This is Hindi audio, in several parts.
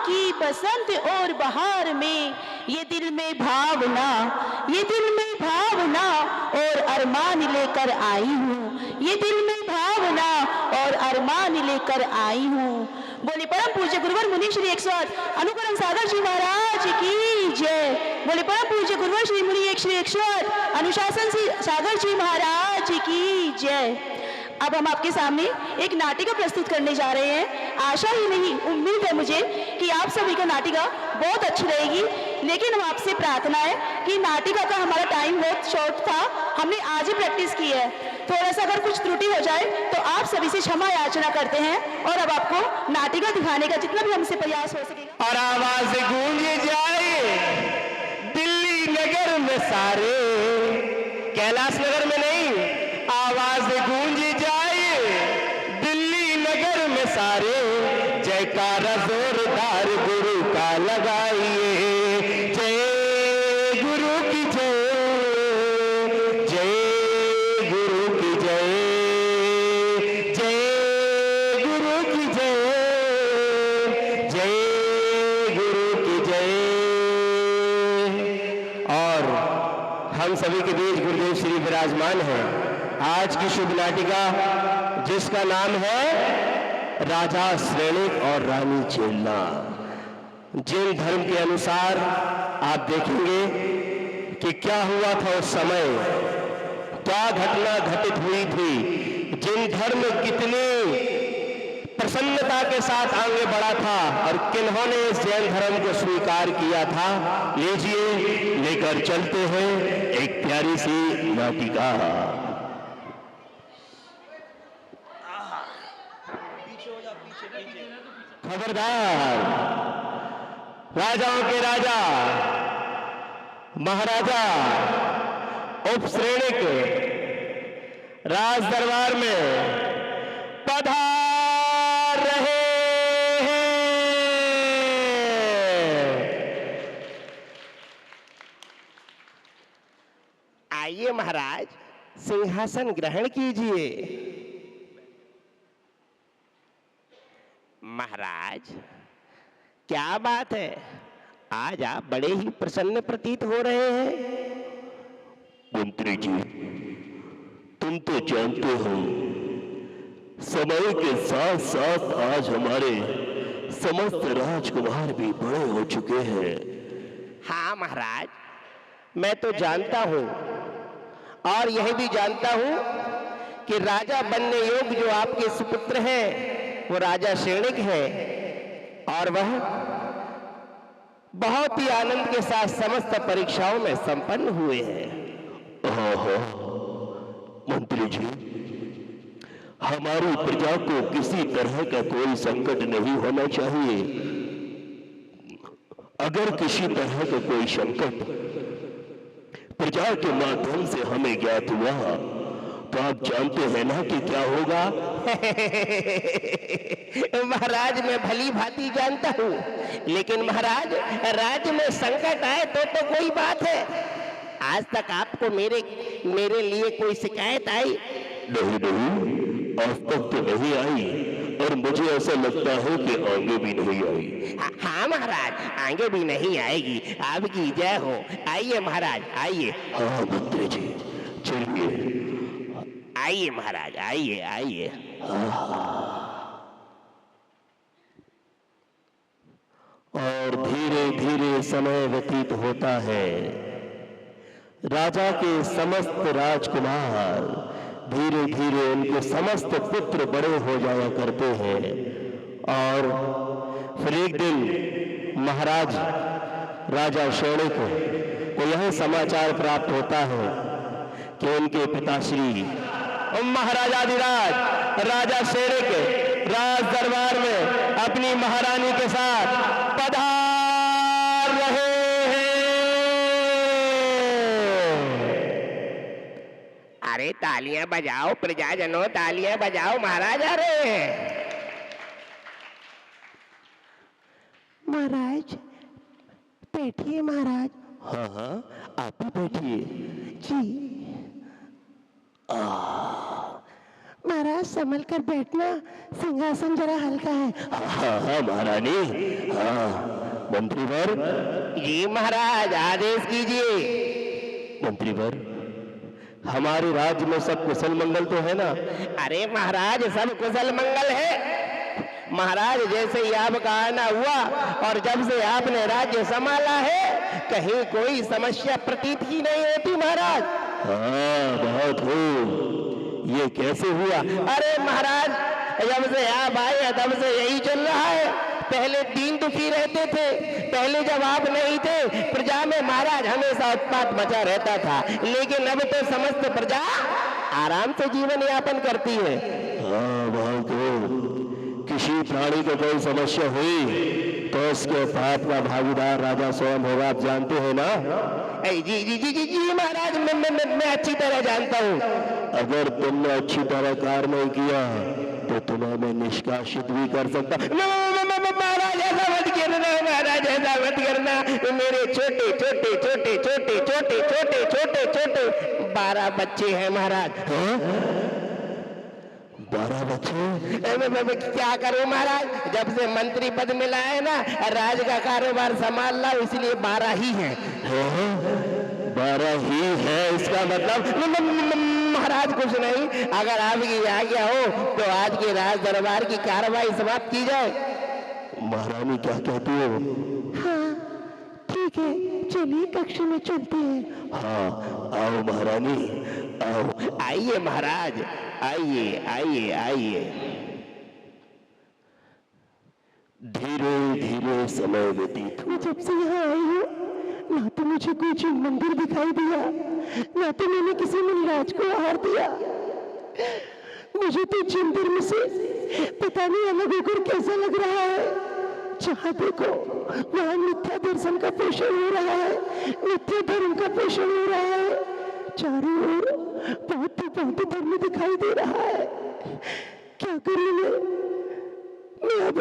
की बसंत और बहार में, ये दिल में भावना, ये दिल में भावना और अरमान लेकर आई हूँ, ये दिल में भावना और अरमान लेकर आई हूँ। बोले परम पूज्य गुरुवर मुनि श्री 108 अनुकरण सागर जी महाराज की जय। बोले परम पूज्य गुरुवर श्री मुनि श्री 108 अनुशासन सागर जी महाराज की जय। अब हम आपके सामने एक नाटिका प्रस्तुत करने जा रहे हैं। आशा ही नहीं, उम्मीद है मुझे कि आप सभी को नाटिका बहुत अच्छी रहेगी। लेकिन हम आपसे प्रार्थना है कि नाटिका का हमारा टाइम बहुत शॉर्ट था, हमने आज ही प्रैक्टिस की है। थोड़ा सा अगर कुछ त्रुटि हो जाए तो आप सभी से क्षमा याचना करते हैं। और अब आपको नाटिका दिखाने का जितना भी हमसे प्रयास हो सकेगा। और आवाज गूंज जाए दिल्ली नगर में सारे, कैलाश नगर में नहीं, आवाज गूंज जाए दिल्ली नगर में सारे, जयकारा जोरदार गुरु का लगाइए। जय गुरु की जय, जय गुरु की जय, जय गुरु की जय, जय गुरु की जय। और हम सभी के बीच गुरुदेव श्री विराजमान हैं। आज की शुभ नाटिका जिसका नाम है राजा श्रेणिक और रानी चेल्ला। जैन धर्म के अनुसार आप देखेंगे कि क्या हुआ था उस समय, क्या घटना घटित हुई थी। जैन धर्म कितनी प्रसन्नता के साथ आगे बढ़ा था और किन्होंने इस जैन धर्म को स्वीकार किया था। लीजिए लेकर चलते हैं एक प्यारी सी नाटिका। खबरदार, राजाओं के राजा महाराजा उपश्रेणिक राज दरबार में पधार रहे हैं। आइए महाराज, सिंहासन ग्रहण कीजिए। महाराज, क्या बात है, आज आप बड़े ही प्रसन्न प्रतीत हो रहे हैं। मंत्री जी, तुम तो जानते हो समय के साथ साथ आज हमारे समस्त राजकुमार भी बड़े हो चुके हैं। हाँ महाराज, मैं तो जानता हूं और यह भी जानता हूं कि राजा बनने योग्य जो आपके सुपुत्र हैं वो राजा श्रेणिक है, और वह बहुत ही आनंद के साथ समस्त परीक्षाओं में संपन्न हुए हैं। हाँ, मंत्री जी, हमारी प्रजा को किसी तरह का कोई संकट नहीं होना चाहिए। अगर किसी तरह का कोई संकट प्रजा के माध्यम से हमें ज्ञात हुआ तो आप जानते हैं ना कि क्या होगा। महाराज, मैं भली भांति जानता हूँ, लेकिन महाराज राज्य में संकट आए तो कोई बात है। आज तक आपको मेरे लिए कोई शिकायत आई? नहीं, आज तक तो नहीं आई, और मुझे ऐसा लगता है कि आगे भी नहीं आई। हाँ महाराज, आगे भी नहीं आएगी। आपकी जय हो। आइए महाराज, आइए। हाँ मंत्री जी, चलिए। आइए महाराज, आइए आइए। और धीरे धीरे समय व्यतीत होता है। राजा के समस्त राजकुमार धीरे धीरे उनके समस्त पुत्र बड़े हो जाया करते हैं। और फिर एक दिन महाराज राजा श्रेणिक को यह समाचार प्राप्त होता है कि उनके पिताश्री महाराजाधिराज राजा श्रेणिक राज दरबार में अपनी महारानी के साथ पधार रहे हैं। अरे तालियां बजाओ प्रजाजनों, तालियां बजाओ, महाराज आ रहे हैं। महाराज बैठिए महाराज। हाँ, आप भी बैठिए। जी। महाराज संभल कर बैठना, सिंहासन जरा हल्का है। हाँ हाँ महारानी, हाँ। मंत्रीवर। जी महाराज, आदेश कीजिए। मंत्रीवर, हमारे राज्य में सब कुशल मंगल तो है ना? अरे महाराज, सब कुशल मंगल है महाराज। जैसे ही आपका आना हुआ और जब से आपने राज्य संभाला है, कहीं कोई समस्या प्रतीत ही नहीं होती महाराज। हाँ बहुत हो। ये कैसे हुआ? अरे महाराज, जब से आप आए हैं तब से यही चल रहा है। पहले दीन दुखी रहते थे, पहले जब आप नहीं थे प्रजा में महाराज हमेशा उत्पात मचा रहता था, लेकिन अब तो समस्त प्रजा आराम से जीवन यापन करती है। हाँ बहुत हो। किसी प्राणी को कोई समस्या हुई तो उसके पाप का भागीदार राजा स्वयं होगा, आप जानते हैं ना? जी जी जी जी जी महाराज, मैं अच्छी तरह जानता हूँ। अगर तुमने अच्छी तरह कार्य नहीं किया तो तुम्हें मैं निष्कासित भी कर सकता। महाराज ऐसा मत करना, महाराज ऐसा मत करना। मेरे छोटे छोटे छोटे छोटे छोटे छोटे छोटे छोटे 12 बच्चे हैं महाराज। 12 बच्चे? मैं क्या करूं महाराज, जब से मंत्री पद मिला है ना, राज का कारोबार संभाल ला, इसलिए 12 ही हैं। 12 ही है? इसका मतलब? महाराज कुछ नहीं, अगर आपकी आज्ञा हो तो आज के राज दरबार की कार्रवाई समाप्त की जाए। महारानी क्या कहती हो? हाँ ठीक है, चलिए कक्ष में चलते हैं। हाँ आओ महारानी, आओ। आइए महाराज, आइए आइए आइए। धीरे धीरे समय व्यतीत मैं जब से यहाँ आई हूँ, ना तो मुझे कोई मंदिर दिखाई दिया, ना तो मैंने किसी मुनिराज को आहार दिया। मुझे तो चिंतन से पता नहीं अलग होकर कैसा लग रहा है। जहाँ देखो वहाँ मिथ्या दर्शन का पोषण हो रहा है, मिथ्या धर्म का पोषण हो रहा है। चारों ओर बहुत धर्म दिखाई दे रहा है। क्या करूँ मैं अब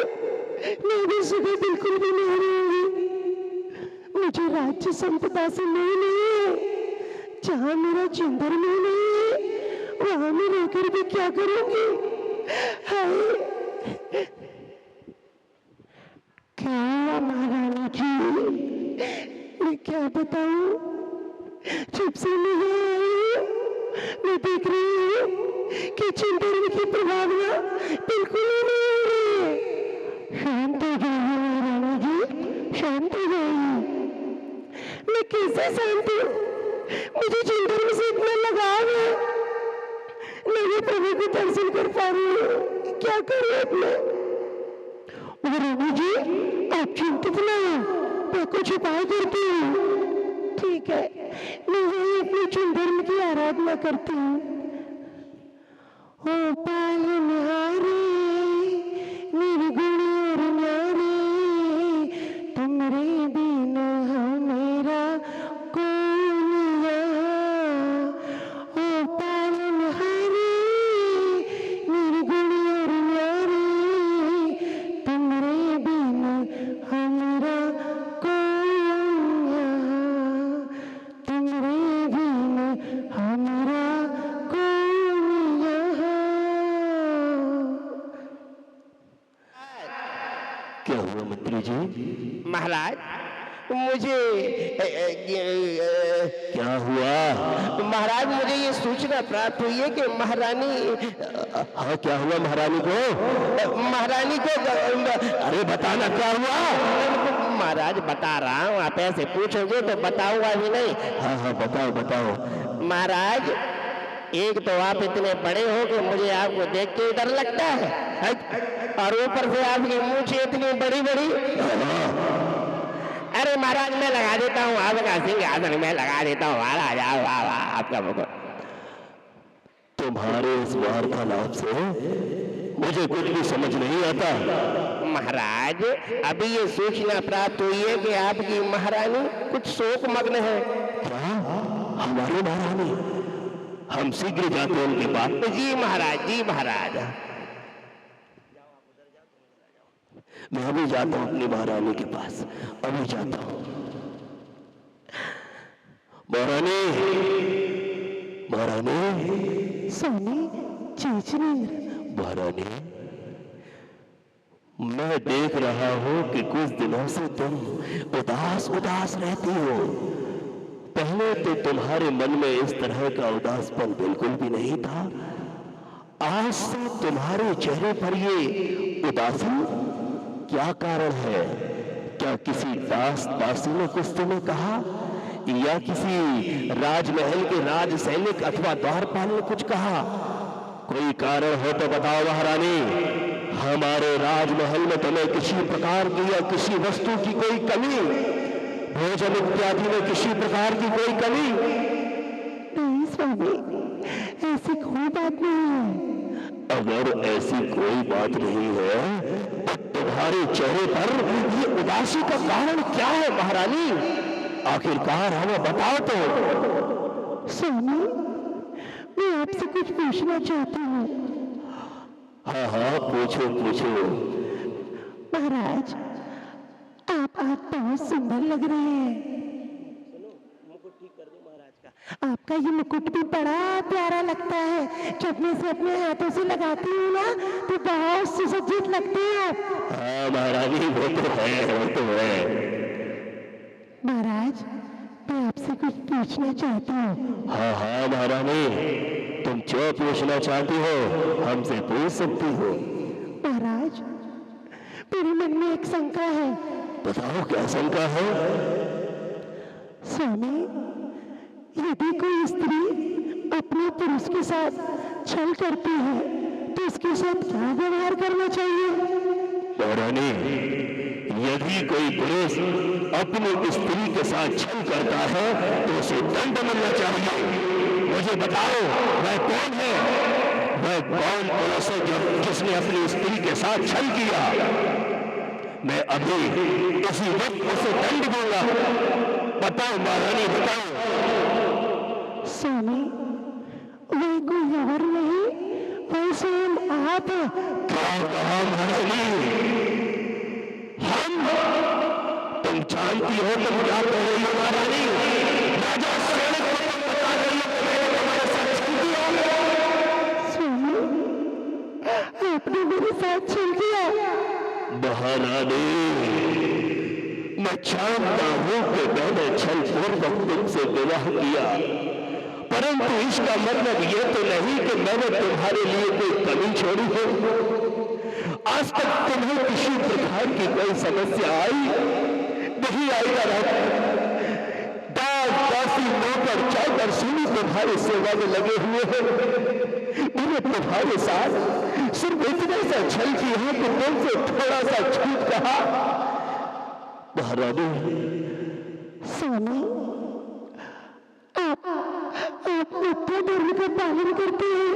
सुबह बिल्कुल भी नहीं रहूंगी। मुझे राज्य संपदा से नहीं है। जहाँ मेरा चिंतन में नहीं है, वहाँ मैं रहकर भी क्या करूंगी? हाय, क्या हुआ महारानी जी? मैं क्या बताऊं? जब से मैं यहाँ आई हूँ, मैं देख रही हूँ कि चिंतन की प्रभावना बिल्कुल ही नहीं हो रही है। शांत हो जाइए महारानी जी, शांत हो जाइए। मैं कैसे शांत हूँ? मुझे चिंतन से इतना लगाव है, मैं प्रभु को दर्शन कर पा रही हूँ। क्या करूँ अब मैं? महारानी जी आप चिंतित न हो, मैं कुछ उपाय करती हूँ। ठीक है, मैं यही अपने चिंतन की आराधना करती हूँ। ओ पालनहारे निर्गुण और न्यारे, तुमरे बिना मेरा कौन यहाँ। ओ पालनहारे निर्गुण और न्यारे, तुमरे बिना मेरा कौन यहाँ। तुमरे बिना मेरा कौन यहाँ। क्या हुआ मंत्री जी? महाराज मुझे क्या हुआ? महाराज मुझे ये सूचना प्राप्त हुई है कि महारानी। हाँ क्या हुआ महारानी को? महारानी को अरे बताना क्या हुआ? महाराज बता रहा हूँ, आप ऐसे पूछोगे तो बताऊंगा भी नहीं। हाँ हाँ बताओ बताओ। महाराज एक तो आप इतने बड़े हो कि मुझे आपको देख के डर लगता है, और ऊपर से आपकी मूंछें इतनी बड़ी बड़ी। अरे महाराज मैं लगा देता हूँ आपका सिंहासन, मैं लगा देता हूँ महाराज, आपका मुकुट। तुम्हारे इस वार्तालाप से मुझे कुछ भी समझ नहीं आता। महाराज अभी ये सूचना प्राप्त हुई है कि आपकी महारानी कुछ शोक मग्न है। क्या? हमारी महारानी? हम शीघ्र जाते हैं उनके पास। जी महाराज, जी महाराज। मैं अभी जाता हूँ अपनी महारानी के पास, अभी जाता हूँ। महारानी, महारानी। स्वामी जिनेंद्र। महारानी, मैं देख रहा हूं कि कुछ दिनों से तुम उदास उदास रहती हो। पहले तो तुम्हारे मन में इस तरह का उदासपन बिल्कुल भी नहीं था। आज से तुम्हारे चेहरे पर ये उदासी, क्या कारण है? क्या किसी दास दासी ने कुछ तुम्हें कहा, या किसी राजमहल के राज सैनिक अथवा द्वारपाल ने कुछ कहा? कोई कारण हो तो बताओ महारानी। हमारे राजमहल में तुम्हें किसी प्रकार की या किसी वस्तु की कोई कमी, भोजन इत्यादि में किसी प्रकार की कोई कमी? नहीं स्वामी, ऐसी कोई बात नहीं है। अगर ऐसी कोई बात नहीं है तो तुम्हारे चेहरे पर ये उदासी का कारण क्या है महारानी? आखिरकार हमें बताओ तो। स्वामी, मैं आपसे कुछ पूछना चाहती हूँ। हाँ हाँ, पूछो पूछो। महाराज, आप आज बहुत सुंदर लग रहे हैं। आपका ये मुकुट भी बड़ा प्यारा लगता है। जब मैं इसे अपने हाथों से लगाती हूँ ना, तो बहुत सुसज्जित लगते हैं आप। हाँ महारानी, वो तो है, वो तो है। महाराज, मैं आपसे कुछ पूछना चाहती हूँ। हाँ हाँ महारानी, तुम जो पूछना चाहती हो हमसे पूछ सकती हो। महाराज, मेरे मन में एक शंका है। बताओ, क्या शंका है? स्वामी, यदि कोई स्त्री अपने पुरुष के साथ छल करती है तो उसके साथ क्या व्यवहार करना चाहिए? महारानी, यदि कोई पुरुष अपनी स्त्री के साथ छल करता है तो उसे दंड मिलना चाहिए। मुझे बताओ, वह कौन है? वह कौन पुरुष है जिसने अपनी स्त्री के साथ छल किया? मैं अभी इसी वक्त उसे दंड दूंगा। बताओ महारानी, बताओ। स्वामी, वह कोई और नहीं, वह स्वयं आप। क्या कहा महारानी? हम? तुम जानती हो तुम क्या कह रही हो महारानी? राजा श्रेणिक को तुम बता रही हो कि मैंने तुम्हारे साथ छल किया? स्वामी, आपने मेरे साथ छल किया। महारानी, मैं जानता हूं कि मैंने छल पूर्वक तुमसे विवाह किया, परंतु इसका मतलब ये तो नहीं कि मैंने तुम्हारे लिए कोई कमी छोड़ी हो। आज तक तुम्हें किसी प्रकार की कोई समस्या आई नहीं? आएगा ना? दास दासी नौकर चाकर सुनी तुम्हारी सेवा में लगे हुए हैं। मैंने तुम्हारे साथ सिर्फ इतने सा छल किया है कि तुमसे थोड़ा सा छूट कहा। महारानी, स्वामी, आप मिथ्या धर्म का पालन करते हैं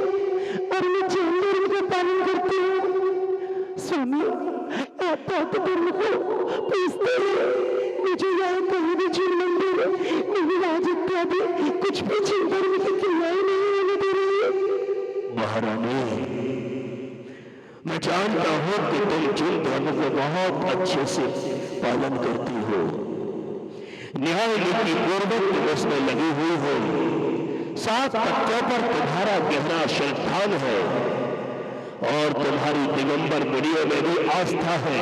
और मैं जैन धर्म का पालन करती हूँ। स्वामी, आप बौद्ध धर्म को पूछते हैं। मुझे यहाँ कहीं भी जीव मंदिर, निविराज इत्यादि कुछ भी जीव धर्म की क्रियाएं नहीं होने दे रही है। महारानी, मैं जानता हूं कि तुम जिन धर्म को बहुत अच्छे से पालन करती हो, न्याय नीति पूर्वक तुम उसमें लगी हुई हो, सात तत्वों पर तुम्हारा गहरा श्रद्धान है और तुम्हारी दिगंबर मुनियों में भी आस्था है।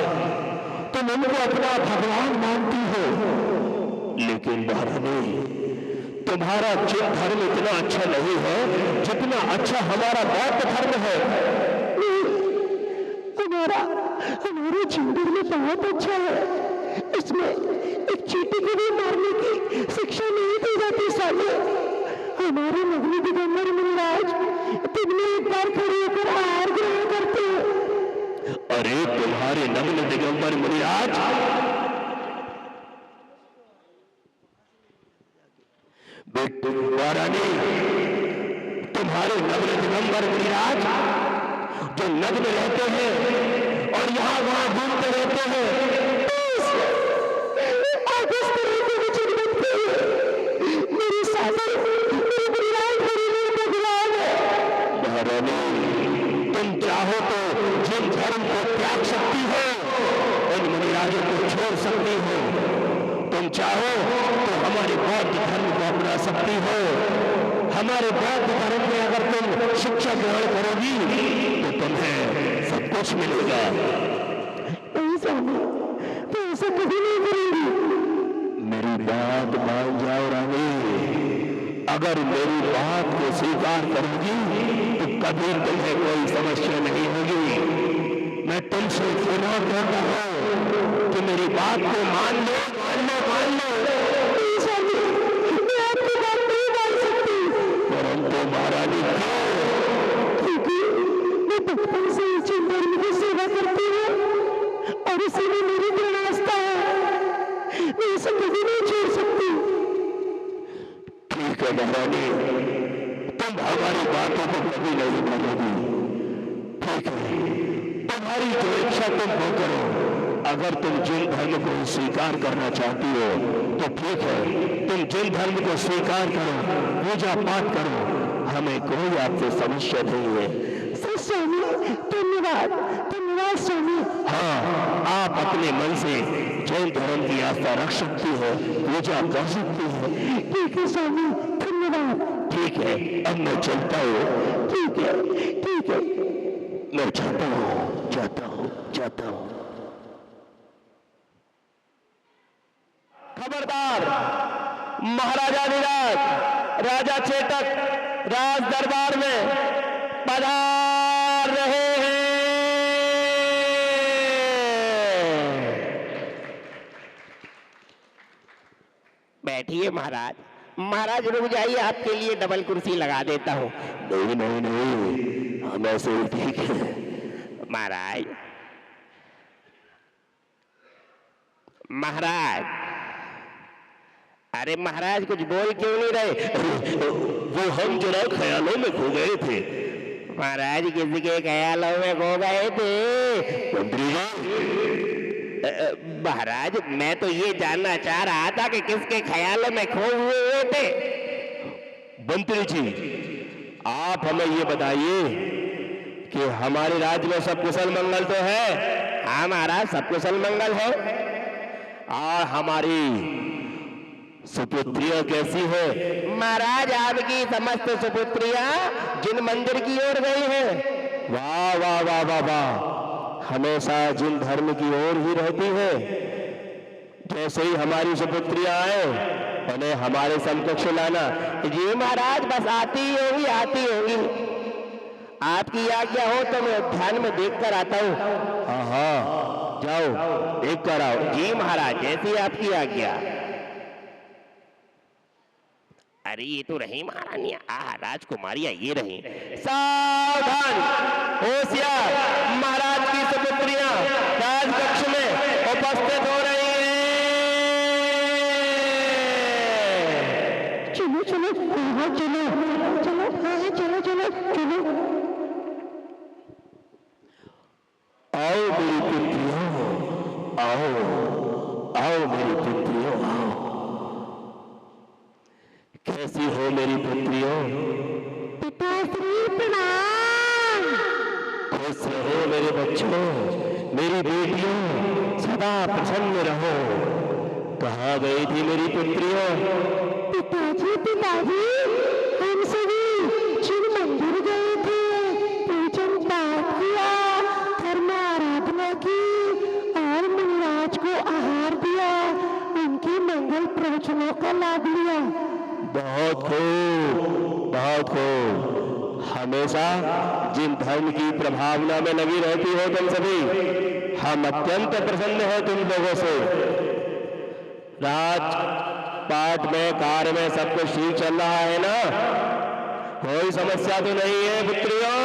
तुम उनको अपना भगवान मानती हो, लेकिन महारानी, तुम्हारा जिन धर्म इतना अच्छा नहीं है जितना अच्छा हमारा बौद्ध धर्म है। हमारे जिंदगी में बहुत अच्छा है। इसमें एक चींटी को भी मारने की शिक्षा नहीं दी जाती। साले, हमारे नगरी दिगंबर मुनिराज दिन में एक बार खड़े होकर आहार ग्रहण करते हैं। अरे तुम्हारे नग्न दिगंबर मुनिराज बेटू महारानी, तुम्हारे नग्न दिगंबर मुनिराज जो नग्न रहते हैं और यहाँ वहां घूमते रहते हैं, मेरी सागर, मेरे मुनिराज, मेरे भगवान है। महारानी, तुम चाहो तो जिन धर्म को त्याग सकती हो, उन मुनिराजों को छोड़ सकती हो। तुम चाहो तो हमारे बौद्ध धर्म को अपना सकती हो। हमारे बौद्ध धर्म में अगर तुम शिक्षा ग्रहण करोगी तो तुम्हें सब कुछ मिलेगा। नहीं स्वामी, तो ऐसा कभी नहीं करूंगी। मेरी बात मान जाओ रानी, अगर मेरी बात को स्वीकार करोगी तो कभी तुम्हें कोई समस्या नहीं होगी। मैं तुमसे पुनः कहता हूं कि मेरी बात को मान लो, मान लो, मान लो। मैं आपकी बात नहीं मान सकती। परंतु महारानी क्योंकि मैं बचपन से जिन धर्म की सेवा करती हूँ और इसी में मेरी दृढ़ है, मैं इसे कभी नहीं छोड़ सकती। ठीक है महारानी, तुम हमारी बातों को कभी नहीं मानोगी। ठीक है, तुम्हारी जो इच्छा तुम वो करो। अगर तुम जिन धर्म को स्वीकार करना चाहती हो तो ठीक है, तुम जिन धर्म को स्वीकार करो, पूजा पाठ करो, हमें कोई आपसे समस्या नहीं है। स्वामी धन्यवाद, धन्यवाद स्वामी। हाँ, आप अपने मन से जैन धर्म की आस्था रख सकती है, पूजा कर सकती है। ठीक है स्वामी, धन्यवाद। ठीक है, अब मैं चलता हूँ। ठीक है, ठीक है। मैं जाता हूँ, जाता हूँ, जाता हूँ। खबरदार, महाराजा विराट राजा चेतक राज दरबार में पधार रहे हैं। बैठिए महाराज। महाराज रुक जाइए, आपके लिए डबल कुर्सी लगा देता हूँ। नहीं नहीं नहीं, हम ऐसे ही ठीक है। महाराज, महाराज, अरे महाराज कुछ बोल क्यों नहीं रहे? वो हम जरा ख्यालों में खो गए थे। महाराज किसी के ख्यालों में खो गए थे? मंत्री महाराज मैं तो ये जानना चाह रहा था कि किसके ख्यालों में खो हुए थे। मंत्री जी, आप हमें ये बताइए कि हमारे राज्य में सब कुशल मंगल तो है? हाँ महाराज, सब कुशल मंगल है। और हमारी सुपुत्रियां कैसी है? महाराज आपकी समस्त सुपुत्रियां जिन मंदिर की ओर गई हैं। वाह वाह वाह वाह वाह, हमेशा जिन धर्म की ओर ही रहती है। जैसे ही हमारी सुपुत्रियां आए उन्हें हमारे समकक्ष लाना। जी महाराज, बस आती ही होगी, आती होगी। आपकी आज्ञा हो तो मैं ध्यान में देख कर आता हूँ। हाँ हाँ, जाओ देख कर आओ। जी महाराज, जैसी आपकी आज्ञा। अरे ये तो रही महारानियां, राजकुमारियां ये रही। सावधान, होशियार, महाराज की सुपुत्रियां राजकक्ष में उपस्थित हो रही हैं। चलो चलो, हाँ चलो चलो, हाँ चलो चलो चलो। आओ मेरी पुत्रियों, आओ आओ मेरी पुत्रियों, आओ। कैसी हो मेरी पुत्रियों? पिताश्री प्रणाम। खुश रहो मेरे बच्चों, मेरी बेटियों, सदा प्रसन्न रहो। कहाँ गई थी मेरी पुत्रियों? पिताजी पिताजी, हम सभी जिन मंदिर गए थे, पूजन पाठ किया, धर्म आराधना की और मुनिराज को आहार दिया, उनके मंगल प्रवचनों का लाभ लिया। बहुत खूब, बहुत खूब। हमेशा जिन धर्म की प्रभावना में लगी रहती हो तुम सभी, हम अत्यंत प्रसन्न हैं तुम लोगों से। राज पाठ में, कार्य में सब कुछ ठीक चल रहा है ना? कोई समस्या तो नहीं है पुत्रियों?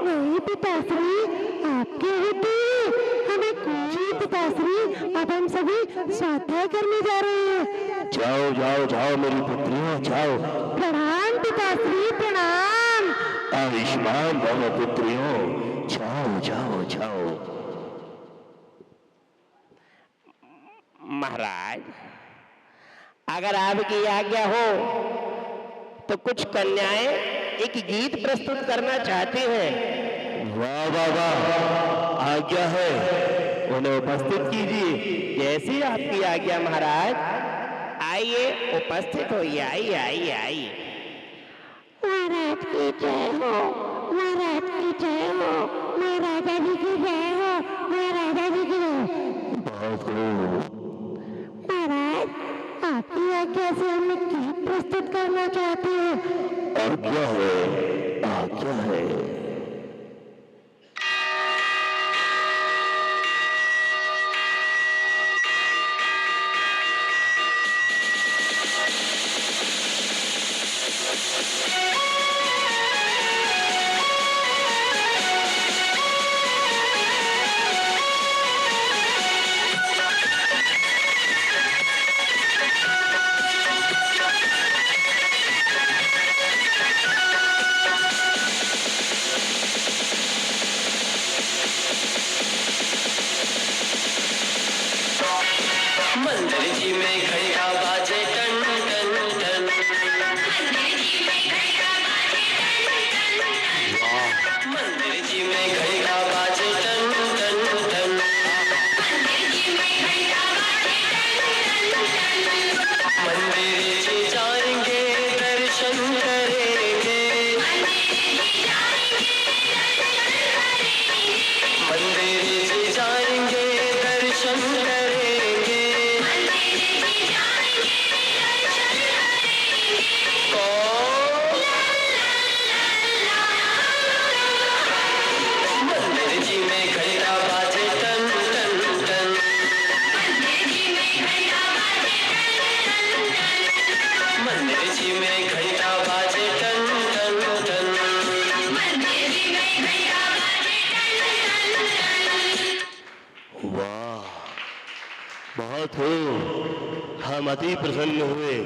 नहीं पिताश्री, आपके होते हमें जी पिताश्री, अब हम सभी स्वाध्याय करने जा रहे हैं। जाओ जाओ जाओ मेरी पुत्रियों, जाओ। प्रणाम पिताश्री, प्रणाम। आयुष्मान भव पुत्रियों, जाओ जाओ जाओ। महाराज, अगर आपकी आज्ञा हो तो कुछ कन्याएं एक गीत प्रस्तुत करना चाहती हैं। वाह वाह वाह, आज्ञा है, उन्हें उपस्थित कीजिए। जैसी आपकी आज्ञा महाराज। आइए, उपस्थित होइए, आइए आइए आइए। की जय हो, महाराज की जय हो, महाराजा जी की जय हो, महाराजा जी की जय हो। बहुत खूब। महाराज, आपकी आज्ञा से हम गीत प्रस्तुत करना चाहते हैं। आज्ञा है, आज्ञा है। मंदिर जी में घंटा बाजे टन टन टन। मंदिर जी में घंटा बाजे टन टन टन। मंदिर जी में घंटा बाजे टन टन टन। मंदिर जी में घंटा बाजे टन टन टन। मंदिर जी जाएंगे दर्शन करेंगे। मंदिर जी जाएंगे दर्शन करेंगे। मंदिर जी में घंटा बाजे टन टन टन। मंदिर जी में घंटा बाजे टन टन टन। मंदिर जी में घंटा बाजे टन टन टन। मंदिर जी में घंटा बाजे टन टन टन। वाह, बहुत हो। हम अति प्रसन्न हुए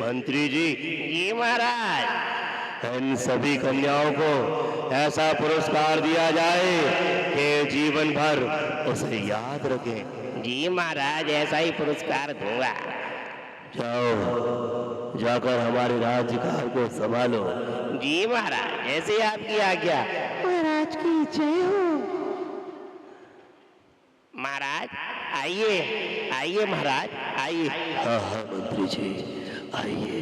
मंत्री जी। जी महाराज, इन सभी कन्याओं को ऐसा पुरस्कार दिया जाए कि जीवन भर उसे याद रखें। जी महाराज, ऐसा ही पुरस्कार दूंगा। जाओ, जाकर हमारे राज्यकाल को संभालो। जी महाराज, जैसे आपकी आज्ञा। महाराज की जय हो। महाराज आइए, आइए महाराज, आइए। हाँ हाँ मंत्री जी, आइए।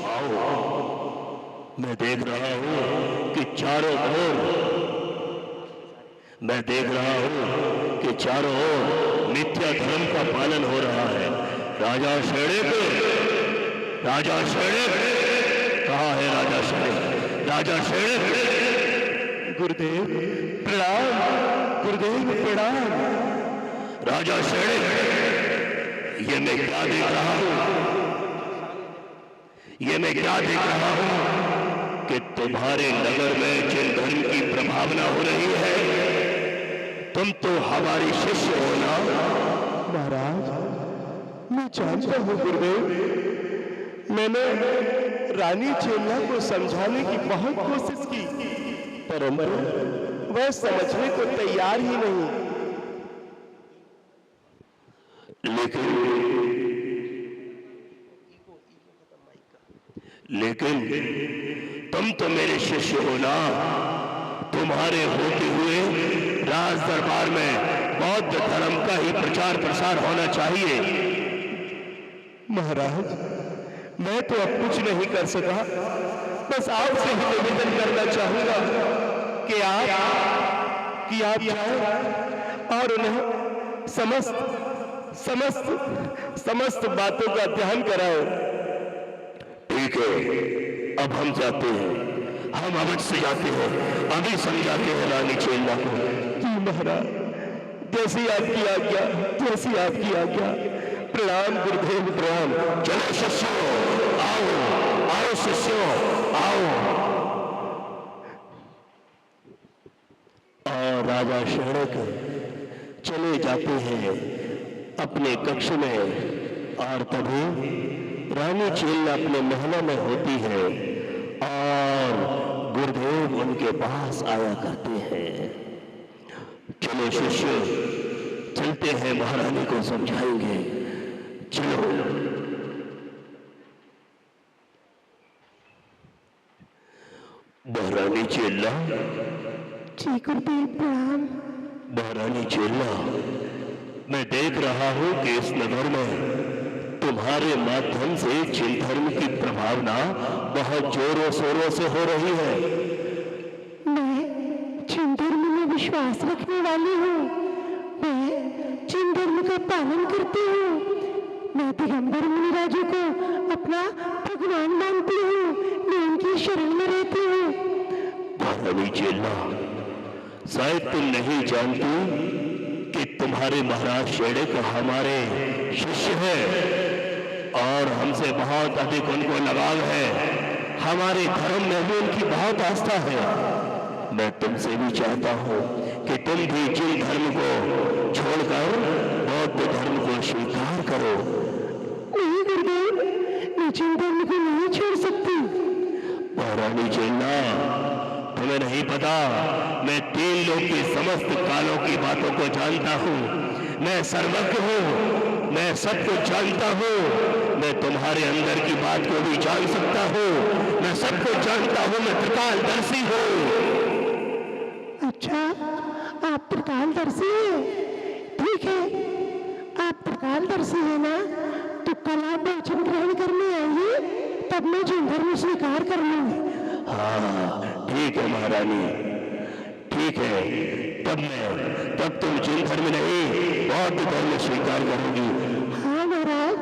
आओ, मैं देख रहा हूँ कि चारों ओर मिथ्या धर्म का पालन हो रहा है। राजा शेणिक, कहाँ है राजा शेणिक? राजा शेणिक। गुरुदेव प्रणाम, गुरुदेव प्रणाम। राजा शेणिक, ये मैं क्या देख रहा हूँ कि तुम्हारे नगर में जिन धर्म की प्रभावना हो रही है, तुम तो हमारी शिष्य हो ना? महाराज, मैं जानता हूँ गुरुदेव, मैंने रानी चेला को समझाने की बहुत कोशिश की, परंतु वह समझने को तैयार ही नहीं। लेकिन तुम तो मेरे शिष्य हो ना? तुम्हारे होते हुए राज दरबार में बौद्ध धर्म का ही प्रचार प्रसार होना चाहिए। महाराज, मैं तो अब कुछ नहीं कर सका, बस आपसे ही निवेदन करना चाहूंगा कि आप जाओ और उन्हें समस्त बातों का ध्यान कराओ। ठीक है, अब हम जाते हैं, हम अवश्य जाते हैं, अभी समझाते हैं रानी चेला को। जी महाराज, जैसी आपकी आज्ञा। प्रणाम गुरुदेव, प्रणाम। चलो शिष्यों, आओ शिष्यों, आओ। और राजा शेणिक चले जाते हैं अपने कक्ष में, और तभी रानी चेला अपने महलों में होती है और गुरुदेव उनके पास आया करते हैं। चलो शिष्य, चलते हैं, महारानी को समझाएंगे। चलो। महारानी चेला। जी गुरुदेव प्रणाम। महारानी चेला, मैं देख रहा हूं कि इस नगर में तुम्हारे माध्यम से जिन धर्म की प्रभावना बहुत जोरों शोरों से हो रही है। मैं जिन धर्म में विश्वास रखने वाली हूँ, मैं जिन धर्म का पालन करती हूँ, मैं दिगंबर मुनिराजू को अपना भगवान मानती हूँ, मैं उनकी शरण में रहती हूँ। महारानी चेल्ला, शायद तुम नहीं जानती कि तुम्हारे महाराज शेड़े को हमारे शिष्य हैं और हमसे बहुत अधिक उनको लगाव है। हमारे धर्म में भी उनकी बहुत आस्था है। मैं तुमसे भी चाहता हूँ कि तुम भी जिन धर्म को छोड़कर बौद्ध धर्म को स्वीकार करो। नहीं गुरुदेव, मैं जिन धर्म को नहीं छोड़ सकती। महारानी चेल्ला, तुम्हें नहीं पता, मैं 3 लोक की समस्त कालों की बातों को जानता हूँ। मैं सर्वज्ञ हूँ, मैं सब कुछ जानता हूँ। मैं तुम्हारे अंदर की बात को भी जान सकता हूँ। मैं सब कुछ जानता हूँ। मैं त्रिकालदर्शी हूँ। अच्छा, आप त्रिकालदर्शी हैं? ठीक है, आप त्रिकालदर्शी है ना, तो कल आप वचन ग्रहण करने आइए, तब मैं जिन धर्म स्वीकार कर लूंगी। हाँ ठीक है महारानी, ठीक है। तब तुम जिन धर्म नहीं बौद्ध धर्म स्वीकार करोगी। हाँ महाराज,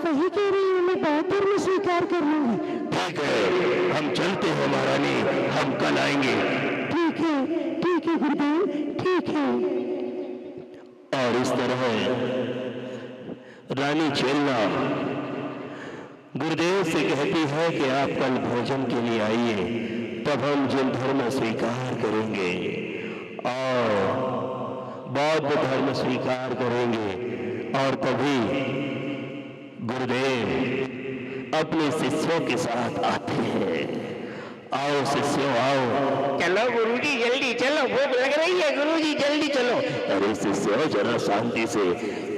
वही कह रही हूँ, मैं बौद्ध धर्म स्वीकार कर लूंगी। ठीक है, हम चलते हैं महारानी, हम कल आएंगे। ठीक है गुरुदेव, ठीक है। और इस तरह रानी चेल्ला गुरुदेव से कहती है कि आप कल भोजन के लिए आइए, तब हम जिन धर्म स्वीकार करेंगे और बौद्ध धर्म स्वीकार करेंगे। और तभी गुरुदेव अपने शिष्यों के साथ आते हैं। आओ शिष्यों, आओ। चलो गुरुजी जल्दी चलो, भूख लग रही है। गुरुजी जल्दी चलो। अरे शिष्यों, जरा शांति से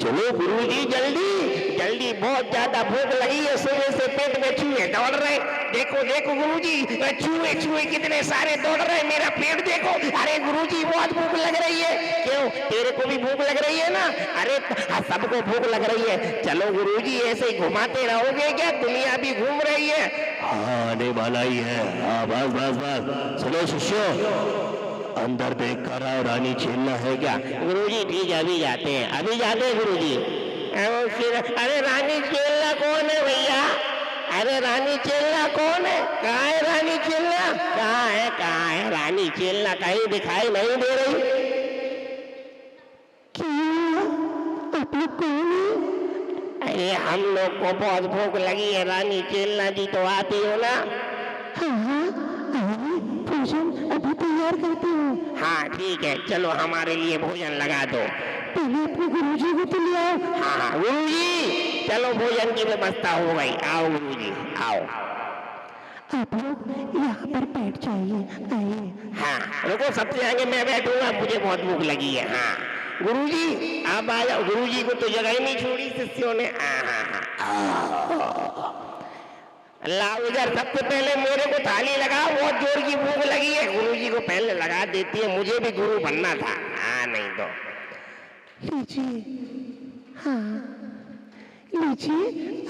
चलो। गुरुजी जल्दी जल्दी, बहुत ज्यादा भूख लगी है। सुबह से पेट में चूहे दौड़ रहे। देखो देखो गुरुजी, चूहे चूहे कितने सारे दौड़ रहे। मेरा पेट देखो। अरे गुरुजी बहुत भूख लग रही है। क्यों, तेरे को भी भूख लग रही है ना? अरे सबको भूख लग रही है। चलो गुरुजी, ऐसे ही घुमाते रहोगे क्या? दुनिया भी घूम रही है। हाँ, आने वाला ही है। हाँ, बस बस बस। चलो शिष्यों, अंदर देख कर आओ, रानी चेल्ला है क्या? गुरुजी ठीक है, अभी जाते हैं गुरुजी। अरे रानी चेल्ला कौन है भैया? अरे रानी चेल्ला कौन है? कहाँ है रानी चेल्ला? कहाँ है रानी चेल्ला? कहीं दिखाई नहीं दे रही। क्या आप लोग कौन है? अरे हम लोग को बहुत भूख लगी है। रानी चेल्ला जी तो आती हो ना? हाँ, आइए, भोजन अभी तैयार करती हूँ। हाँ ठीक है, चलो हमारे लिए भोजन लगा दो। पहले अपने गुरुजी को तो ले आओ। हाँ गुरुजी, चलो भोजन की व्यवस्था हो गई। आओ गुरुजी, आओ। आप लोग यहाँ पर बैठ जाइए, आइए। हाँ रुको, सबसे आगे मैं बैठूंगा, मुझे बहुत भूख लगी है। हाँ गुरुजी आप आ जाओ। गुरुजी को तो जगह ही नहीं छोड़ी शिष्यों ने। लाओ इधर, सबसे पहले मेरे को थाली लगाओ, बहुत जोर की भूख लगी है। गुरुजी को पहले लगा देती है, मुझे भी गुरु बनना था। हाँ नहीं तो लीजिए, हाँ लीजिए,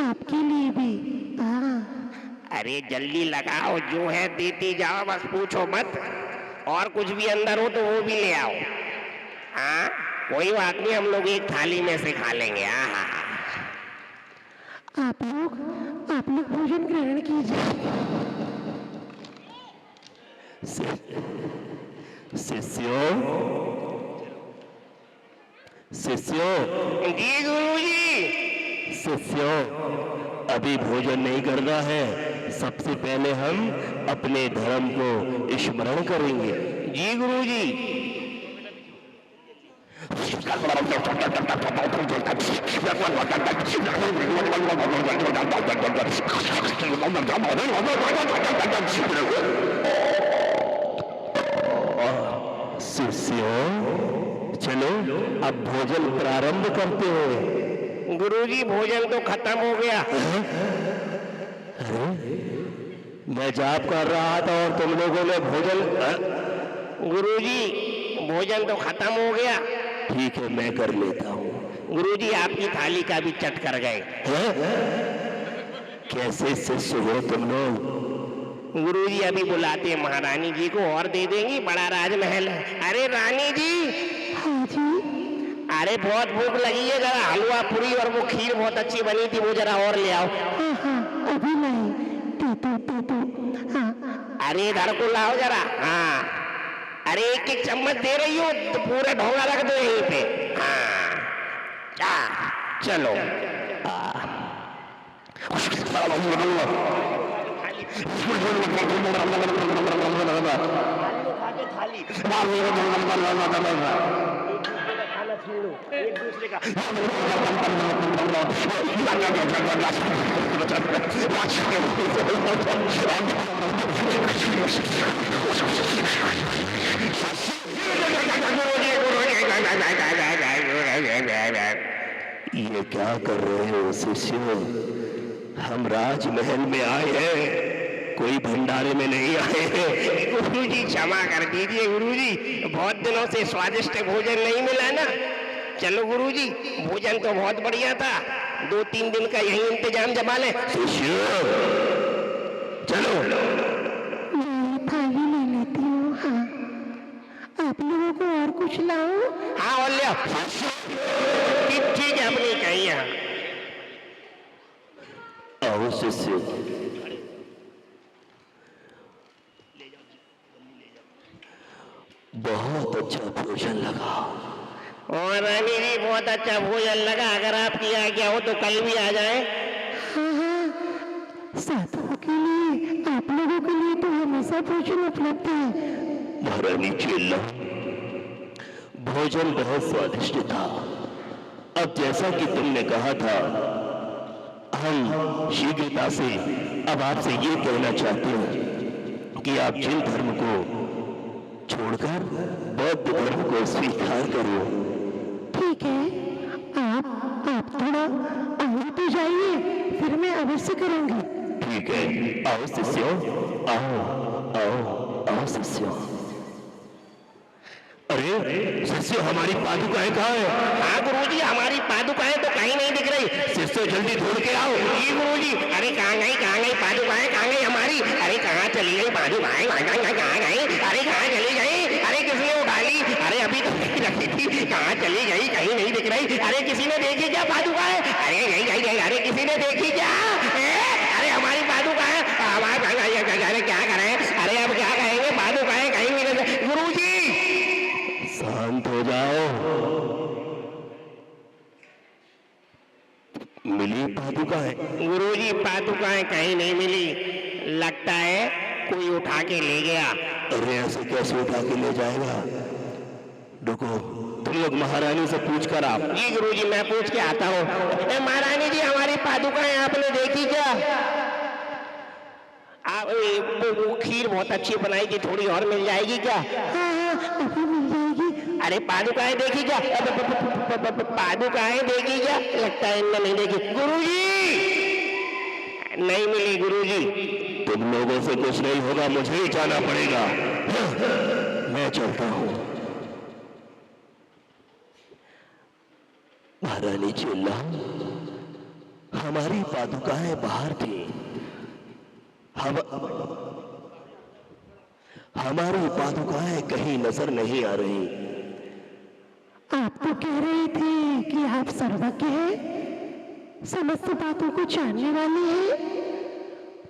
आपके लिए भी। हाँ, अरे जल्दी लगाओ, जो है देती जाओ, बस पूछो मत। और कुछ भी अंदर हो तो वो भी ले आओ। हाँ कोई बात नहीं, हम लोग एक थाली में से खा लेंगे। हाँ आप लोग भोजन ग्रहण कीजिए। शिष्यों, जी गुरुजी। शिष्यों, अभी भोजन नहीं करना है। सबसे पहले हम अपने धर्म को स्मरण करेंगे। जी गुरुजी। शिष्यों, चलो अब भोजन प्रारंभ करते हैं। गुरुजी भोजन तो खत्म हो गया। मैं जाप कर रहा था और तुम लोगों ने भोजन। गुरुजी भोजन तो खत्म हो गया। ठीक है, मैं कर लेता हूँ। गुरुजी आपकी थाली का भी चट कर गए। कैसे शिष्य हो तुम लोग? गुरुजी अभी बुलाते हैं महारानी जी को और दे देंगी, बड़ा राजमहल है। अरे रानी जी, हाँ जी। अरे बहुत भूख लगी है, जरा हलवा पूरी और वो खीर बहुत अच्छी बनी थी, वो जरा और ले आओ। हाँ हाँ, अभी नहीं, दे दो। हाँ अरे इधर को लाओ जरा। हाँ, अरे एक एक चम्मच दे रही हो तो पूरा ढोंगा रख दो यहीं पे। हाँ चलो। एक दूसरे का ये क्या कर रहे हो शिष्यों? हम राजमहल में आए हैं, कोई भंडारे में नहीं आए हैं। गुरुजी क्षमा कर दीजिए गुरुजी, बहुत दिनों से स्वादिष्ट भोजन नहीं मिला ना। चलो गुरुजी, भोजन तो बहुत बढ़िया था, 2-3 दिन का यही इंतजाम जमा ले। शिष्यों चलो। मैं थाली ले लेती हूँ। हाँ, आप लोगों को और कुछ लाऊं? हाँ और ले आओ। ठीक है, अपनी चाहिए। आओ शिष्य। बहुत अच्छा भोजन लगा। और रानी जी बहुत अच्छा भोजन लगा, अगर आपकी आज्ञा हो तो कल भी आ जाए। हाँ हाँ, साधुओं के लिए, आप लोगों के लिए तो हमेशा भोजन उपलब्ध है। महारानी चेल्ला, भोजन बहुत स्वादिष्ट था। अब जैसा कि तुमने कहा था, हम शीघ्रता से अब आपसे ये कहना चाहते हैं कि आप जिन धर्म को छोड़कर बौद्ध धर्म को स्वीकार करो। ठीक है, आप थोड़ा आगे तो जाइए, फिर मैं अवश्य करूंगी। ठीक है, आओ शिष्यों, आओ आओ आओ शिष्यों। अरे शिष्यों, हमारी पादुकाएं कहाँ है? हाँ गुरुजी, हमारी पादुकाएं तो कहीं नहीं दिख रही। शिष्यों जल्दी ढूंढ के आओ। जी गुरुजी। अरे कहाँ गई पादुकाएं, कहाँ गई हमारी? अरे कहाँ चली गई पादुकाएं? कहाँ गई? अरे कहाँ चली गई? अरे किसने उठा ली? अरे अभी तो रखी थी, कहाँ चली गई? कहीं नहीं दिख रही। अरे किसी ने देखी क्या पादुकाएं? अरे अरे किसी ने देखी क्या? अरे हमारी पादुकाएं, अरे क्या करें? अरे अब क्या कहेंगे? पादुकाएं कहीं नहीं। गुरुजी शांत हो जाओ। मिली पादुकाएं? गुरुजी पादुकाएं कहीं नहीं मिली, लगता है कोई उठा के ले गया। अरे ऐसे कैसे उठा के ले जाएगा? रुको, तुम लोग महारानी से पूछ कर आप। जी गुरुजी, मैं पूछ के आता हूँ। महारानी जी, हमारी पादुकाएं आपने देखी क्या? आप वो खीर बहुत अच्छी बनाई थी, थोड़ी और मिल जाएगी क्या? हाँ हाँ, अभी मिल जाएगी। अरे पादुकाएं देखी क्या? पादुकाएं देखी क्या? लगता है इनने नहीं देखी। गुरुजी नहीं मिली गुरुजी। तुम लोगों से कुछ नहीं होगा, मुझे ही जाना पड़ेगा। मैं चलता हूँ। महारानी चेल्ला, हमारी पादुकाएं बाहर थी। हमारी पादुकाएं कहीं नजर नहीं आ रही। आप तो कह रहे थे कि आप सर्वज्ञ हैं, समस्त बातों को जानने वाले हैं,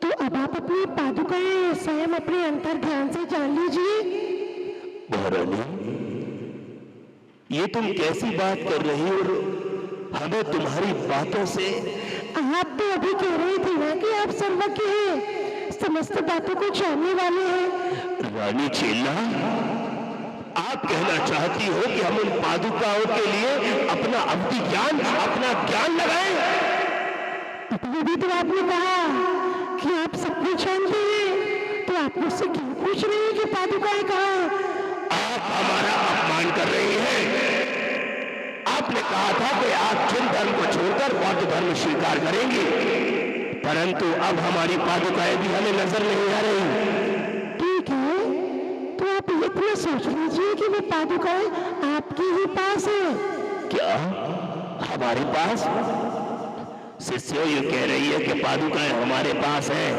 तो अब आप अपनी पादुकाएं स्वयं अपने अंतर ध्यान से जान लीजिए। महारानी, ये तुम कैसी बात कर रही हो? हमें तुम्हारी बातों से। आप तो अभी कह रहे थे ना कि आप सर्वज्ञ हैं, समस्त बातों को जानने वाले हैं। रानी चेल्ला, आप कहना चाहती हो कि हम उन पादुकाओं के लिए अपना अवधि ज्ञान, अपना ज्ञान लगाएं? अभी भी तो आपने कहा कि आप सब कुछ जानते हैं, तो आप मुझसे क्यों पूछ रहे हैं कि पादुकाएं कहाँ हैं? आप हमारा अपमान कर रही हैं। आपने कहा था कि आप जिन धर्म को छोड़कर बौद्ध धर्म स्वीकार करेंगे, परंतु अब हमारी पादुकाएं भी हमें नजर नहीं आ रही। ठीक है, तो आप इतना सोच लीजिए कि वो पादुकाएं आपके ही पास है। क्या हमारे पास? शिष्यों, ये कह रही है कि पादुकाएं हमारे पास हैं।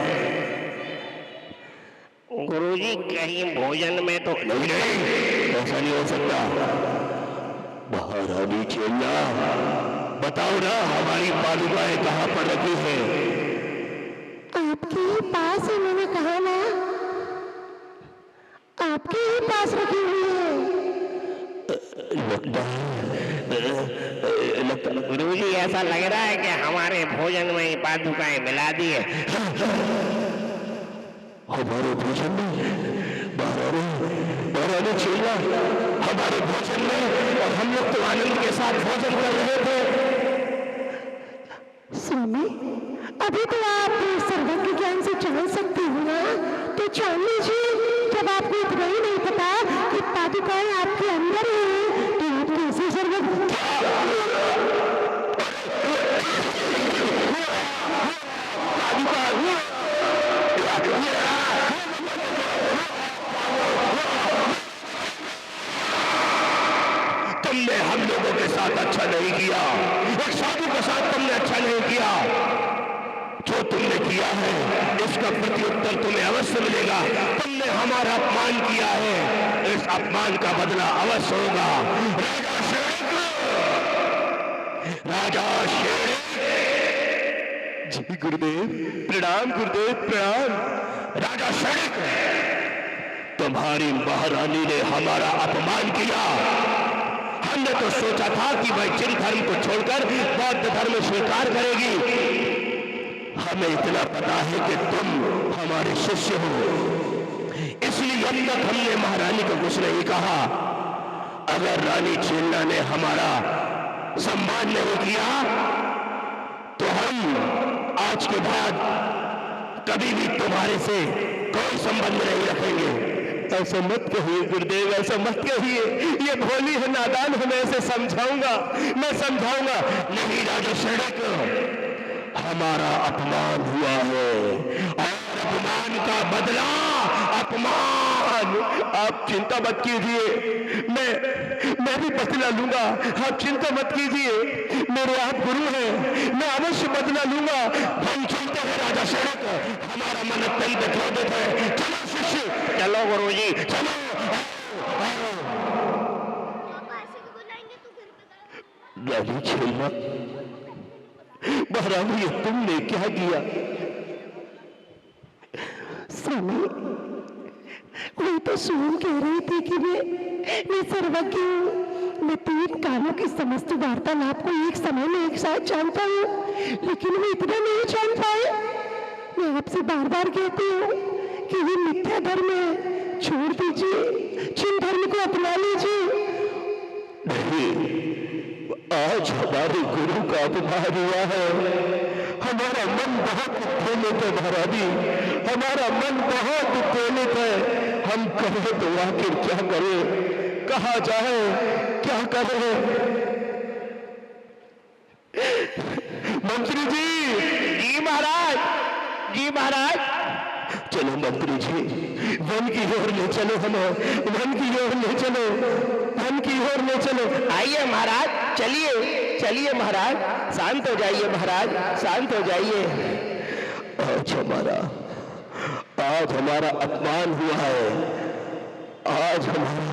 गुरुजी कहीं भोजन में तो नहीं नहीं, ऐसा नहीं हो सकता। महारानी चेला, बताओ ना, हमारी पादुकाएं कहाँ पर रखी हैं? आपके ही पास है, मैंने कहा ना, आपके ही पास रखी हुई है। गुरुजी ऐसा लग रहा है कि हमारे भोजन में ही पादुकाएं मिला दी है। हमारे भोजन में? महारानी चेला, हमारे भोजन में? और हम लोग तो आनंद के साथ भोजन कर रहे थे। स्वामी, अभी तो आप सर्वज्ञ ज्ञान से जान सकते हो ना, तो जान लीजिए। जब आपको इतना ही नहीं पता कि पादुकाएं आपके अंदर हैं, तो आप कैसे सर्वज्ञ? तुमने हम लोगों के साथ अच्छा नहीं किया, एक साधु के साथ तुमने अच्छा नहीं किया। जो तुमने किया है इसका प्रत्युत्तर तुम्हें अवश्य मिलेगा। तुमने हमारा अपमान किया है, इस अपमान का बदला अवश्य होगा। राजा शेर। जी गुरुदेव, प्रणाम गुरुदेव, प्रणाम। राजा शेर, तुम्हारी महारानी ने हमारा अपमान किया। हमने तो सोचा था कि वह जैन धर्म को छोड़कर बौद्ध धर्म स्वीकार करेगी। हमें इतना पता है कि तुम हमारे शिष्य हो, इसलिए अब तक हमने महारानी को कुछ नहीं कहा। अगर रानी चेला ने हमारा सम्मान नहीं किया तो हम आज के बाद कभी भी तुम्हारे से कोई संबंध नहीं रखेंगे। ऐसा मत कहिए गुरुदेव, ऐसा मत कहिए। ये भोली है, नादान है, मैं ऐसे समझाऊंगा, मैं समझाऊंगा। नहीं राजा सड़क, हमारा अपमान हुआ है और अपमान का बदला अपमान। आप चिंता मत कीजिए, मैं भी बदला लूंगा। आप चिंता मत कीजिए, मेरे आप गुरु हैं, मैं अवश्य बदला लूंगा। हम चलते हैं राजा सड़क, हमारा मन अत्यंत क्रोधित है। चलो शिष्य, चलो गुरुजी, चलो। रानी चेला, महारानी ये तुमने क्या किया? स्वामी, मैं तो स्वयं कह रही थी कि मैं सर्वज्ञ हूँ। मैं 3 कालों की समस्त वार्तालाप को एक समय में एक साथ जानता हूँ, लेकिन मैं इतना नहीं जान पाए। मैं आपसे बार बार कहती हूँ कि ये मिथ्या धर्म है, छोड़ दीजिए, जिन धर्म को अपना लीजिए। नहीं, आज हमारे गुरु का अपमान हुआ है। हमारा मन बहुत उत्तेजित है महारानी, हमारा मन बहुत उत्तेजित है। हम करें तो आखिर क्या करें, कहाँ जाए, क्या करें? मंत्री जी महाराज, जी महाराज, चलो मंत्री जी, वन की ओर ले चलो, हमें वन की ओर ले चलो, वन की ओर ले चलो। आइए महाराज, चलिए चलिए महाराज, शांत हो जाइए महाराज, शांत हो जाइए। आज हमारा अपमान हुआ है, आज हमारा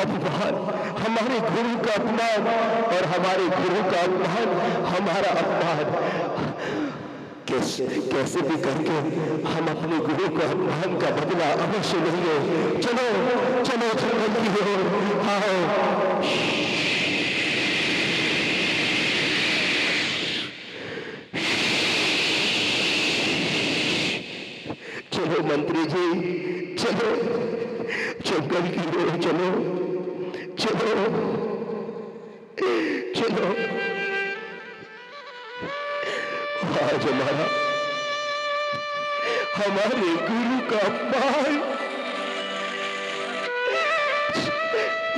अपमान, हमारे गुरु का अपमान, और हमारे गुरु का अपमान हमारा अपमान। कैसे भी करके हम अपने गुरु का अपमान का बदला अवश्य लेंगे। चलो चलो जंगल की ओर आओ। चलो मंत्री जी, चलो जंगल की ओर चलो, चलो चलो। आज हमारे गुरु का अपमान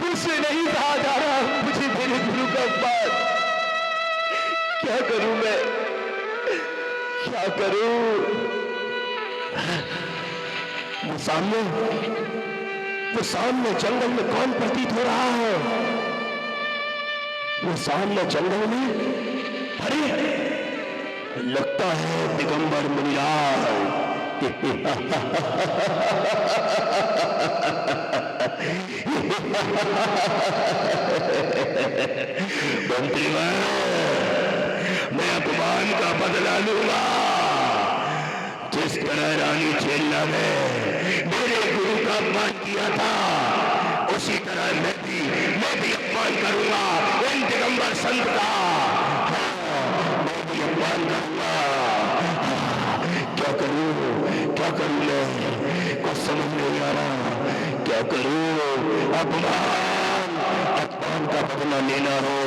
मुझसे नहीं कहा जा रहा, मुझे मेरे गुरु का अपमान। क्या करूं मैं, क्या करूं? वो सामने जंगल में कौन प्रतीत हो रहा है? वो सामने जंगल में, अरे लगता है दिगंबर मुनिलाल। मंत्रीवर, मैं अपमान का बदला लूंगा। जिस तरह रानी चेल्ला ने मेरे गुरु का अपमान किया था, उसी तरह मैं भी अपमान करूंगा उन दिगंबर संत का। हाँ, मैं भी अपमान करूंगा। हाँ, क्या करूं मैं, कुछ समझ नहीं आ रहा। क्या करूं? अपमान का बदला लेना है।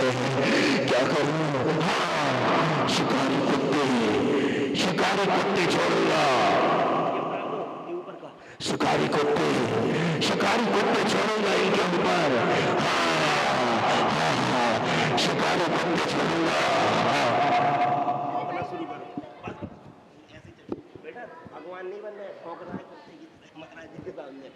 क्या करूं? हाँ, शिकारी कुत्ते छोड़ूंगा। शिकारी कुत्ते छोड़ूंगा इनके ऊपर। हाँ, शिकारी कुत्ते छोड़ूंगा। बेटा भगवान नहीं बन रहे, ठोक रहा है कुत्ते की महाराज जी के सामने।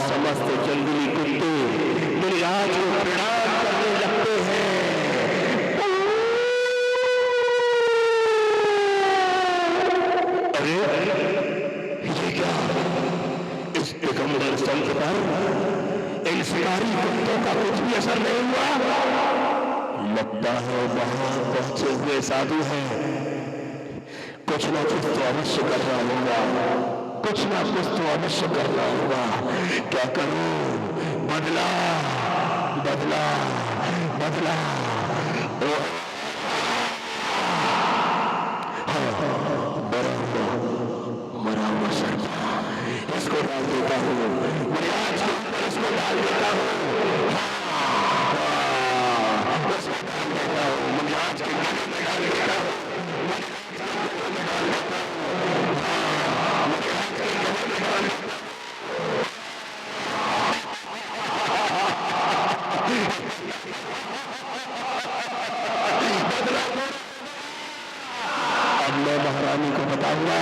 समस्त जंगली कुत्ते मुनिराज को प्रणाम करने लगते हैं। अरे ये क्या? इस दिगंबर संत पर इन शिकारी कुत्तों का कुछ भी असर नहीं हुआ। लगता है वहां पहुंचे हुए साधु हैं। कुछ ना कुछ तो अवश्य करना होगा, कुछ ना कुछ तो अवश्य करना होगा। क्या करूं? बदला बदला बदला। मरा हुआ सर्प, इसको डाल देता हूँ, मुनिराज के ऊपर इसको डाल देता हूँ। इसको डाल देता हूँ, मुनिराज के गले में डाल देता हूँ। अब मैं महारानी को बताऊंगा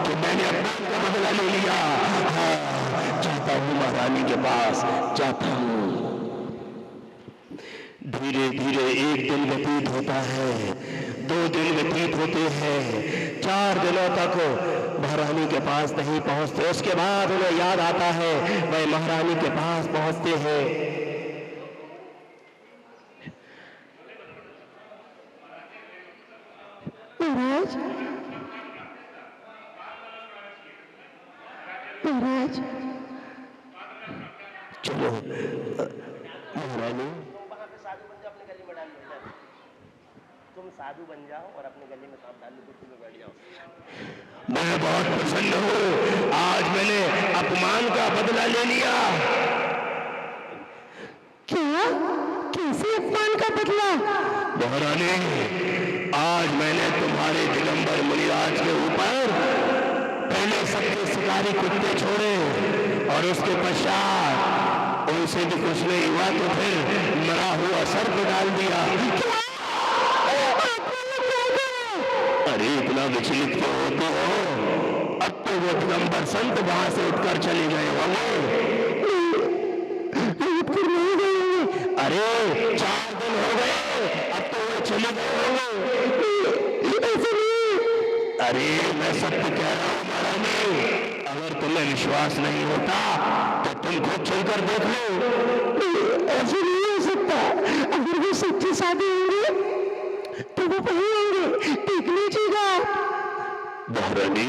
कि मैंने अपना बदला ले लिया। हाँ, जाता हूँ महारानी के पास, जाता हूँ। धीरे धीरे एक दिन व्यतीत होता है, 2 दिन व्यतीत होते हैं, 4 दिनों तक महारानी के पास नहीं पहुंचते। उसके बाद उन्हें याद आता है, वह महारानी के पास पहुंचते हैं। महाराज, महाराज, चलो महारानी, साधु बन जाओ, अपने गले में डाल लो। तुम साधु बन जाओ और अपने गले में सांप डाल लो, कुर्सी में बैठ जाओ। मैं बहुत प्रसन्न हूँ, आज मैंने अपमान का बदला ले लिया। क्या? कैसे अपमान का बदला? महारानी, आज मैंने तुम्हारे दिगंबर मुनिराज के ऊपर पहले सबके शिकारी कुत्ते छोड़े और उसके पश्चात उनसे भी कुछ नहीं हुआ तो फिर मरा हुआ सर्प डाल दिया। अरे इतना विचलित क्यों होते हो? अब तो वो दिगंबर संत वहां से उठकर चले गए होंगे। अरे 4 दिन हो गए, अब तो वो चले गए होंगे। अरे मैं सत्य कह रहा हूं महारानी, अगर तुम्हें विश्वास नहीं होता तो तुम खुद चलकर देख लो। ऐसे नहीं हो सकता। अगर वो सच्चे साधु होंगे तो वो वही होंगे, देख लीजिएगा। महारानी,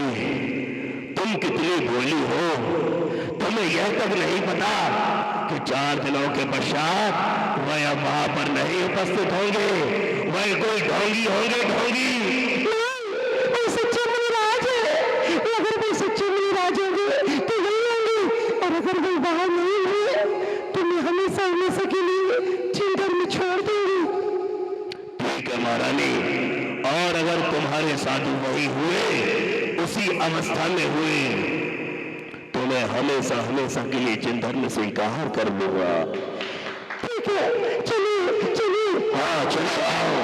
तुम कितनी भोली हो, तुम्हें यह तक नहीं पता कि 4 दिनों के पश्चात वह वहां पर नहीं उपस्थित होंगे, वह कोई ढोंगी होंगे, ढोंगी। वो सच्चे मुनिराज है। अगर वो सच्चे मुनिराज होंगे तो वही होंगे, और अगर वो वहां नहीं हुए तो मैं हमेशा हमेशा के लिए चिंतन में छोड़ दूंगी। ठीक है महारानी, और अगर तुम्हारे साधु वही हुए, उसी अवस्था में हुए, तो मैं हमेशा हमेशा के लिए जिन धर्म स्वीकार कर लूंगा। ठीक है, चलिए चलिए। हाँ चलो, आओ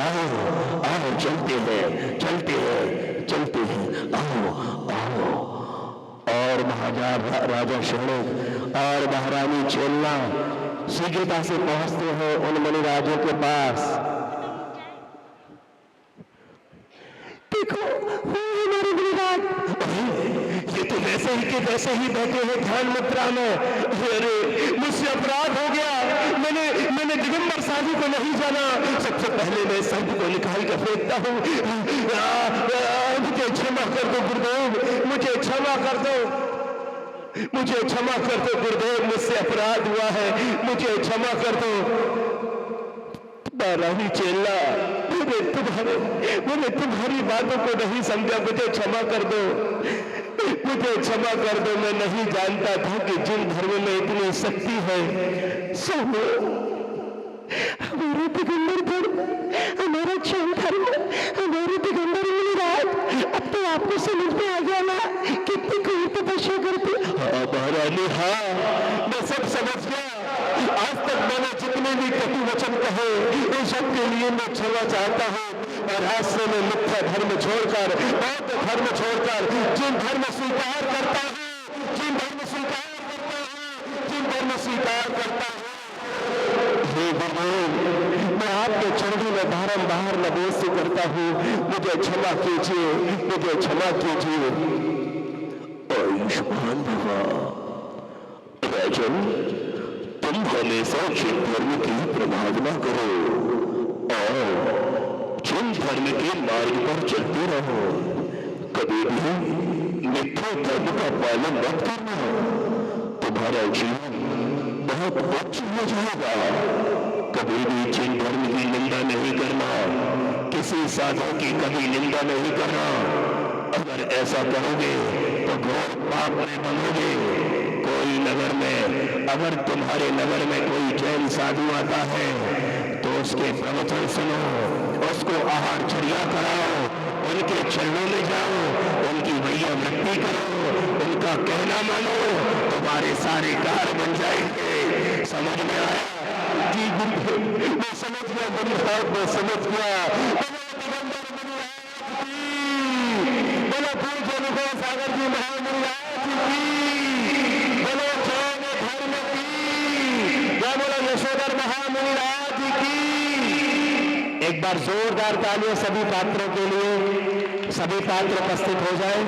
आओ आओ, चलते हैं चलते हैं चलते हैं, आओ आओ। और राजा शौनक और महारानी चेलना शीघ्रता से पहुंचते हैं उन मुनिराजों के पास। देखो वो हमारे मुनिराज, ये तो वैसे ही के वैसे ही बैठे हैं ध्यान मुद्रा में। अरे मुझसे अपराध हो गया, मैंने दिगंबर साधु को नहीं जाना। सबसे पहले मैं सब को निकाल कर फेंकता हूँ। मुझे क्षमा कर दो गुरुदेव, मुझे क्षमा कर दो, मुझे क्षमा कर दो गुरुदेव, मुझसे अपराध हुआ है, मुझे क्षमा कर दो। रानी चेला, मैंने तुम्हारी बातों को नहीं समझा, मुझे क्षमा कर दो, मुझे क्षमा कर दो। मैं नहीं जानता था कि जिन धर्म में इतनी शक्ति है। सुनो, हमारा दिगंबर धर्म, हमारा क्षण धर्म, हमारे दिगंबर मुनिराज, अब तो आपको समझ में आ गया ना कितनी कोई तपस्या करते। महारानी, हाँ मैं सब समझ गया। आज तक मैंने जितने भी कटु वचन कहे, उन सब के लिए मैं क्षमा चाहता हूँ। और आज से मैं मिथ्या धर्म छोड़कर, बौद्ध धर्म छोड़कर, जिन धर्म स्वीकार करता हूँ, जिन धर्म स्वीकार करता हूँ, जिन धर्म स्वीकार करता हूँ। हे भगवान, मैं आपके चरणों में बारंबार नमस्ते करता हूँ, मुझे क्षमा कीजिए, मुझे क्षमा कीजिए। आयुष्मान भवा। राजन, तुम हमेशा जिन धर्म की प्रभावना करो और जिन धर्म के मार्ग पर चलते रहो, कभी भी मिथ्या धर्म का पालन मत करना। तुम्हारा जीवन बहुत उच्च हो जाएगा। कभी भी जिन धर्म की निंदा नहीं करना, किसी साधु की कभी निंदा नहीं करना। अगर ऐसा करोगे तो घोर पाप में बनोगे। कोई नगर में, अगर तुम्हारे नगर में कोई जैन साधु आता है तो उसके प्रवचन सुनो, उसको आहार चर्या कराओ, उनके चरणों में जाओ, उनकी भैया वृत्ति करो, उनका कहना मानो, तुम्हारे सारे कार्य बन जाएंगे। समझ में आया? जी गुरु, मैं समझ गया गुरु, मैं समझ गया। बोलो पूज्य अनुभव सागर जी महामुनिराज की, बोलो जैन धर्म की, या बोलो यशोधर महामुनिराज की। एक बार जोरदार तालियां सभी पात्रों के लिए। सभी पात्र उपस्थित हो जाए।